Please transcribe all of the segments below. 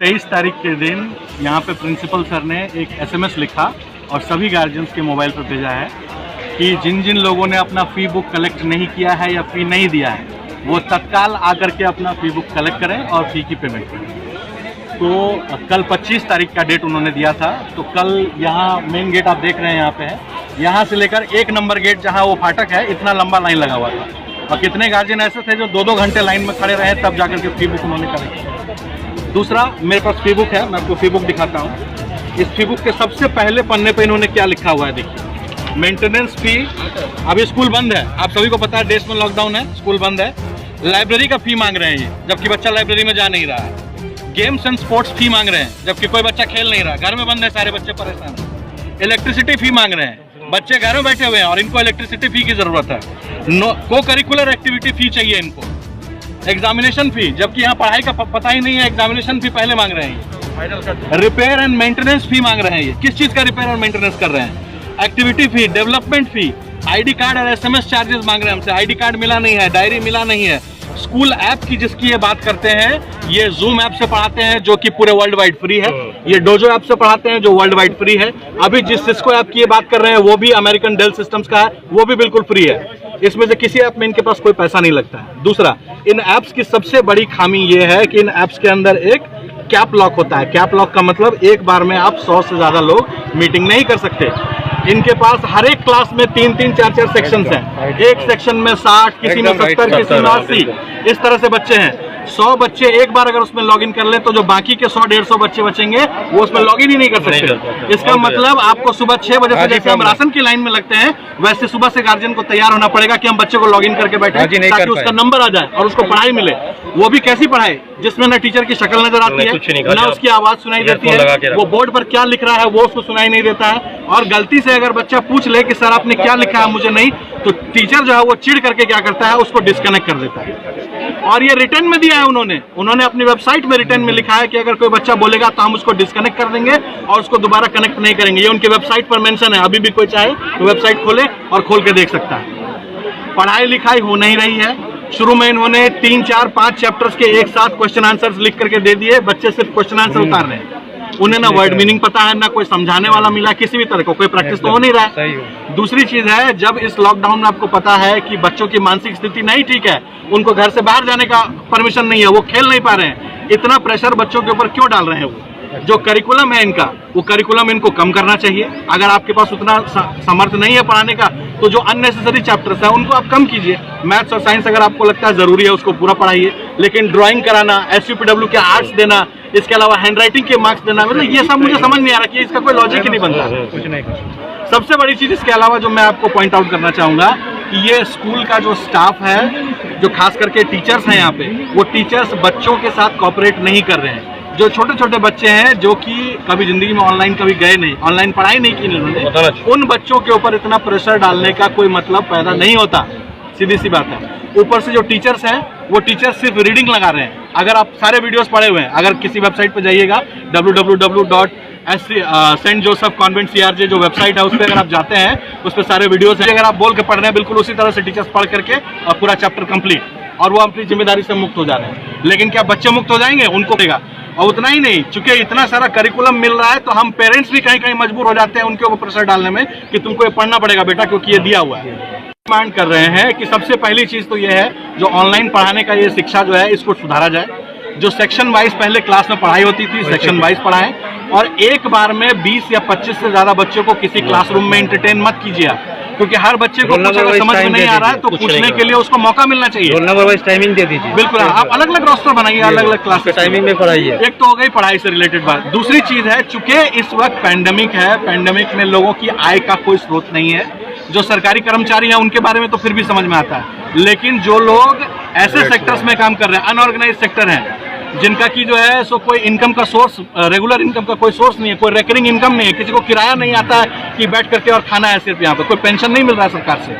23 तारीख के दिन यहाँ पे प्रिंसिपल सर ने एक एसएमएस लिखा और सभी गार्जियंस के मोबाइल पर भेजा है कि जिन जिन लोगों ने अपना फ़ी बुक कलेक्ट नहीं किया है या फ़ी नहीं दिया है वो तत्काल आकर के अपना फ़ी बुक कलेक्ट करें और फ़ी की पेमेंट करें। तो कल 25 तारीख का डेट उन्होंने दिया था। तो कल यहाँ मेन गेट आप देख रहे हैं यहाँ पे है, यहाँ से लेकर 1 नंबर गेट जहाँ वो फाटक है इतना लंबा लाइन लगा हुआ था और कितने गार्जियन ऐसे थे जो 2-2 घंटे लाइन में खड़े रहे तब जाकर के फ़ी बुक उन्होंने कलेक्ट किया। दूसरा, मेरे पास फ़ी बुक है, मैं आपको फ़ी बुक दिखाता हूँ। इस फ़ी बुक के सबसे पहले पन्ने पे इन्होंने क्या लिखा हुआ है देखिए, मेंटेनेंस फ़ी। अभी स्कूल बंद है, आप सभी को पता है, देश में लॉकडाउन है, स्कूल बंद है। लाइब्रेरी का फ़ी मांग रहे हैं ये, जबकि बच्चा लाइब्रेरी में जा नहीं रहा है। गेम्स एंड स्पोर्ट्स फ़ी मांग रहे हैं, जबकि कोई बच्चा खेल नहीं रहा, घर में बंद है, सारे बच्चे परेशान हैं। इलेक्ट्रिसिटी फ़ी मांग रहे हैं, बच्चे घर में बैठे हुए हैं और इनको इलेक्ट्रिसिटी फ़ी की ज़रूरत है। को करिकुलर एक्टिविटी फ़ी चाहिए इनको। एग्जामिनेशन फ़ी, जबकि यहाँ पढ़ाई का पता ही नहीं है, एग्जामिनेशन फ़ी पहले मांग रहे हैं। रिपेयर एंड मेंटेनेंस फ़ी मांग रहे हैं ये, किस चीज़ का रिपेयर और मेंटेनेंस कर रहे हैं। एक्टिविटी फ़ी, डेवलपमेंट फ़ी, आईडी कार्ड और एसएमएस चार्जेस मांग रहे हैं हमसे। आईडी कार्ड मिला नहीं है, डायरी मिला नहीं है। स्कूल ऐप की जिसकी ये बात करते हैं, ये जूम ऐप से पढ़ाते हैं जो कि पूरे वर्ल्ड वाइड फ्री है। ये डोजो ऐप से पढ़ाते हैं जो वर्ल्ड वाइड फ्री है। अभी जिस सिस्को ऐप की ये बात कर रहे हैं वो भी अमेरिकन डेल सिस्टम्स का है, वो भी बिल्कुल फ्री है। इसमें से किसी ऐप में इनके पास कोई पैसा नहीं लगता है। दूसरा, इन ऐप्स की सबसे बड़ी खामी ये है कि इन ऐप्स के अंदर एक कैप लॉक होता है। कैप लॉक का मतलब एक बार में आप 100 से ज़्यादा लोग मीटिंग नहीं कर सकते। इनके पास हर एक क्लास में 3-3, 4-4 सेक्शंस हैं। एक सेक्शन में 60, किसी में 70, किसी में 80, इस तरह से बच्चे हैं। 100 बच्चे एक बार अगर उसमें लॉगिन कर ले तो जो बाकी के 100-150 बच्चे बचेंगे वो उसमें लॉगिन ही नहीं कर सकते। इसका मतलब आपको सुबह 6 बजे से जैसे हम राशन की लाइन में लगते हैं वैसे सुबह से गार्जियन को तैयार होना पड़ेगा कि हम बच्चे को लॉगिन करके बैठे ताकि उसका नंबर आ जाए और उसको पढ़ाई मिले। वो भी कैसी पढ़ाई, जिसमें ना टीचर की शक्ल नजर आती है, ना उसकी आवाज सुनाई देती है, वो बोर्ड पर क्या लिख रहा है वो उसको सुनाई नहीं देता है। और गलती से अगर बच्चा पूछ ले कि सर आपने क्या लिखा है मुझे नहीं, तो टीचर जो है वो चिढ़ करके क्या करता है, उसको डिस्कनेक्ट कर देता है। और ये रिटर्न में दिया है उन्होंने अपनी वेबसाइट में रिटर्न में लिखा है कि अगर कोई बच्चा बोलेगा तो हम उसको डिस्कनेक्ट कर देंगे और उसको दोबारा कनेक्ट नहीं करेंगे। ये उनकी वेबसाइट पर मेंशन है, अभी भी कोई चाहे तो वेबसाइट खोले और खोल के देख सकता है। पढ़ाई लिखाई हो नहीं रही है। शुरू में इन्होंने 3, 4, 5 चैप्टर्स के एक साथ क्वेश्चन आंसर्स लिख करके दे दिए, बच्चे सिर्फ क्वेश्चन आंसर उतार रहे हैं। उन्हें ना वर्ड मीनिंग पता है, ना कोई समझाने वाला मिला, किसी भी तरह का कोई प्रैक्टिस तो हो नहीं रहा है। दूसरी चीज है, जब इस लॉकडाउन में आपको पता है कि बच्चों की मानसिक स्थिति नहीं ठीक है, उनको घर से बाहर जाने का परमिशन नहीं है, वो खेल नहीं पा रहे हैं, इतना प्रेशर बच्चों के ऊपर क्यों डाल रहे हैं? वो जो करिकुलम है इनका, वो करिकुलम इनको कम करना चाहिए। अगर आपके पास उतना समर्थ नहीं है पढ़ाने का तो जो अननेसेसरी चैप्टर्स है उनको आप कम कीजिए। मैथ्स और साइंस अगर आपको लगता है जरूरी है उसको पूरा पढ़ाइए, लेकिन ड्राइंग कराना, SUPW के आर्ट्स देना, इसके अलावा हैंडराइटिंग के मार्क्स देना, मतलब ये सब मुझे समझ नहीं आ रहा कि इसका कोई लॉजिक ही नहीं बनता। सबसे बड़ी चीज इसके अलावा जो मैं आपको पॉइंट आउट करना चाहूंगा कि ये स्कूल का जो स्टाफ है, जो खास करके टीचर्स हैं यहाँ पे, वो टीचर्स बच्चों के साथ कॉपरेट नहीं कर रहे हैं। जो छोटे छोटे बच्चे हैं जो कि कभी जिंदगी में ऑनलाइन कभी गए नहीं, ऑनलाइन पढ़ाई नहीं की इन्होंने, उन बच्चों के ऊपर इतना प्रेशर डालने का कोई मतलब पैदा नहीं होता, सीधी सी बात है। ऊपर से जो टीचर्स हैं वो टीचर्स सिर्फ रीडिंग लगा रहे हैं। अगर आप सारे वीडियोस पढ़े हुए हैं, अगर किसी वेबसाइट पर जाइएगा www.St. Joseph Convent CRJ जो वेबसाइट है उस पर अगर आप जाते हैं उस पर सारे वीडियोस हैं। अगर आप बोल के पढ़ रहे हैं बिल्कुल उसी तरह से टीचर्स पढ़ करके और पूरा चैप्टर कंप्लीट, और वो अपनी जिम्मेदारी से मुक्त हो जा रहे हैं। लेकिन क्या बच्चे मुक्त हो जाएंगे? उनको देगा। और उतना ही नहीं, चूंकि इतना सारा करिकुलम मिल रहा है तो हम पेरेंट्स भी कहीं कहीं मजबूर हो जाते हैं उनके ऊपर प्रेशर डालने में कि तुमको ये पढ़ना पड़ेगा बेटा क्योंकि ये दिया हुआ है। डिमांड कर रहे हैं कि सबसे पहली चीज तो ये है, जो ऑनलाइन पढ़ाने का ये शिक्षा जो है इसको सुधारा जाए। जो सेक्शन वाइज पहले क्लास में पढ़ाई होती थी, सेक्शन वाइज पढ़ाएं, और एक बार में 20 या 25 से ज्यादा बच्चों को किसी क्लासरूम में एंटरटेन मत कीजिए, क्योंकि हर बच्चे को कुछ अगर समझ में नहीं आ रहा है तो पूछने के लिए उसको मौका मिलना चाहिए। रोल नंबर वाइज टाइमिंग दे दीजिए। बिल्कुल, आप अलग अलग रोस्टर बनाइए, अलग अलग क्लास टाइमिंग में पढ़ाइए। एक तो हो गई पढ़ाई से रिलेटेड बात। दूसरी चीज है, चूंकि इस वक्त पैंडेमिक है, पैंडेमिक में लोगों की आय का कोई स्रोत नहीं है। जो सरकारी कर्मचारी हैं उनके बारे में तो फिर भी समझ में आता है, लेकिन जो लोग ऐसे सेक्टर्स में काम कर रहे हैं, अनऑर्गेनाइज सेक्टर हैं, जिनका की जो है सो कोई इनकम का सोर्स, रेगुलर इनकम का कोई सोर्स नहीं है, कोई रेकरिंग इनकम नहीं है, किसी को किराया नहीं आता है कि बैठ करके और खाना है सिर्फ, यहाँ पे कोई पेंशन नहीं मिल रहा है सरकार से,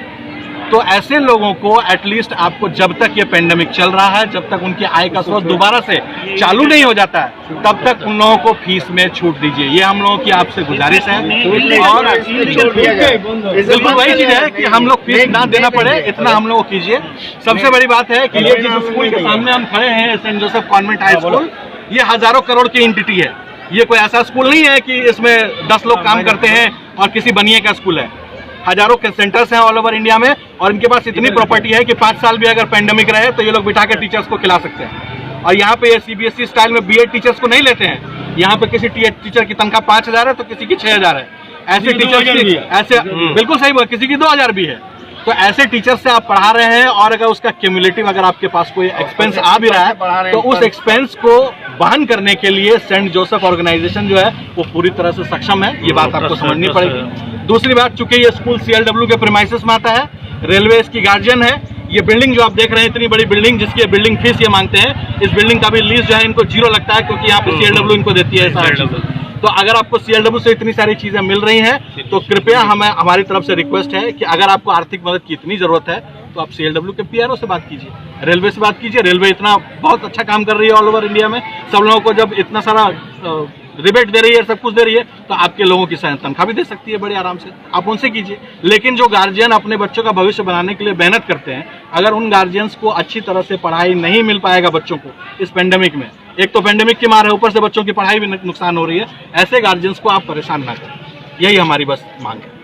तो ऐसे लोगों को एटलीस्ट आपको जब तक ये पेंडेमिक चल रहा है, जब तक उनकी आय का स्रोत दोबारा से चालू नहीं हो जाता है, तब तक उन लोगों को फीस में छूट दीजिए। ये हम लोगों की आपसे गुजारिश है। और बिल्कुल वही चीज है कि हम लोग फीस ना देना पड़े, इतना हम लोग कीजिए। सबसे बड़ी बात है कि ये जिस स्कूल के सामने हम खड़े हैं, Saint Joseph convent high school, ये हजारों करोड़ की एंटिटी है। ये कोई ऐसा स्कूल नहीं है कि इसमें 10 लोग काम करते हैं और किसी बनिए का स्कूल है। हजारों के सेंटर्स हैं ऑल ओवर इंडिया में, और इनके पास इतनी प्रॉपर्टी है कि 5 साल भी अगर पेंडेमिक रहे तो ये लोग बिठा के टीचर्स को खिला सकते हैं। और यहाँ पे ये CBSE स्टाइल में बीएड टीचर्स को नहीं लेते हैं। यहाँ पे किसी टीचर की तनख्वाह 5,000 है तो किसी की 6,000 है। ऐसे टीचर्स की ऐसे बिल्कुल सही बोला, किसी की 2,000 भी है। तो ऐसे टीचर से आप पढ़ा रहे हैं, और अगर उसका क्यूमुलेटिव अगर आपके पास कोई एक्सपेंस आ भी रहा है तो उस एक्सपेंस को वहन करने के लिए सेंट जोसेफ ऑर्गेनाइजेशन जो है वो पूरी तरह से सक्षम है। ये बात आपको समझनी पड़ेगी। दूसरी बात, चूंकि ये स्कूल CLW के प्रीमाइसेस में आता है, रेलवे इसकी गार्जियन है। ये बिल्डिंग जो आप देख रहे हैं, इतनी बड़ी बिल्डिंग जिसकी बिल्डिंग फीस ये मांगते हैं, इस बिल्डिंग का भी लीज जो है इनको 0 लगता है, क्योंकि यहाँ पे CLW इनको देती है सारी चीजें। तो अगर आपको CLW से इतनी सारी चीजें मिल रही हैं तो कृपया हमारी तरफ से रिक्वेस्ट है कि अगर आपको आर्थिक मदद की इतनी जरूरत है तो आप CLW के PRO से बात कीजिए, रेलवे से बात कीजिए। रेलवे इतना बहुत अच्छा काम कर रही है ऑल ओवर इंडिया में, सब लोगों को जब इतना सारा रिबेट दे रही है, सब कुछ दे रही है, तो आपके लोगों की तनख्वाह भी दे सकती है बड़े आराम से, आप उनसे कीजिए। लेकिन जो गार्जियन अपने बच्चों का भविष्य बनाने के लिए मेहनत करते हैं, अगर उन गार्जियंस को अच्छी तरह से पढ़ाई नहीं मिल पाएगा बच्चों को इस पेंडेमिक में, एक तो पेंडेमिक की मार है, ऊपर से बच्चों की पढ़ाई भी नुकसान हो रही है, ऐसे गार्जियंस को आप परेशान ना करें। यही हमारी बस मांग है।